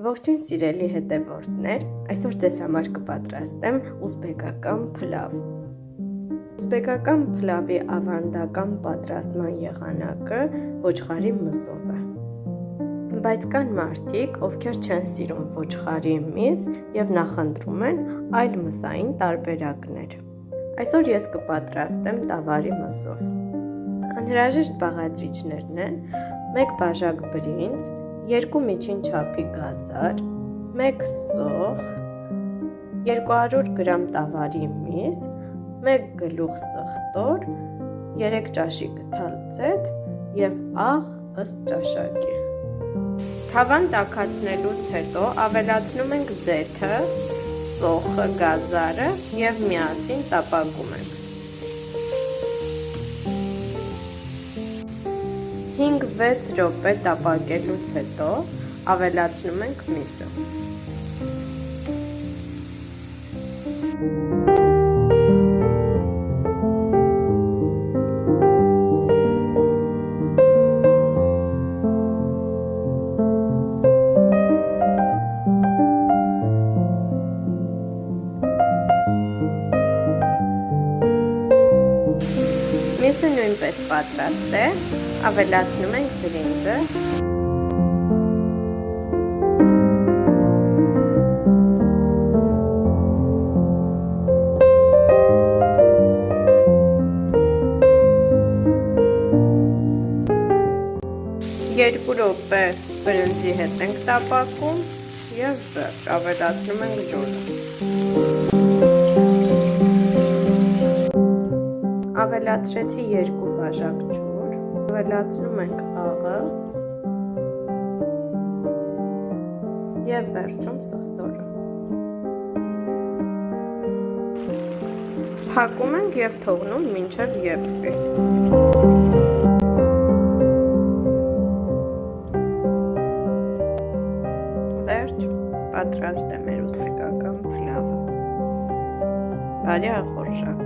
Ողջույն սիրելի հետևորդներ, այսօր ձեզ համար կպատրաստեմ ուզբեկական փլավ։ Ուզբեկական փլավի ավանդական պատրաստման եղանակը ոչխարի մսով է։ Բայց կան մարդիկ, ովքեր չեն սիրում ոչխարի միս և նախընտրում են այլ մսային տարբերակներ։ Այսօր ես կպատրաստեմ տավարի մսով։ Անհրաժեշտ բաղադրիչներն են 1 բաժակ բրինձ, 2 միջին չափի գազար, 1 սոխ, 200 գրամ տավարի միս, 1 գլուխ սխտոր, 3 ճաշի գթալցետ և աղ ըստ ճաշակի։ Թավան տաքացնելուց հետո ավելացնում ենք զեթը, սոխը, գազարը և միասին տապակում ենք։ 5-6 րոպե տապակելուց հետո ավելացնում ենք միսը։ Միսը նույնպես պատրաստ է, ավելացնում ենք բրինձը, երկու րոպե բրինձի հետ ենք տապակում և վերջ, ավելացնում ենք ջուրը։ Ավելացրեցի 2 բաժակ ջուր, ավելացնում ենք աղը և վերջում սխտորը։ Փակում ենք և թողնում մինչև եփվի։ Վերջ, պատրաստ է մեր ուզբեկական փլավը։ Բարի ախորժակ։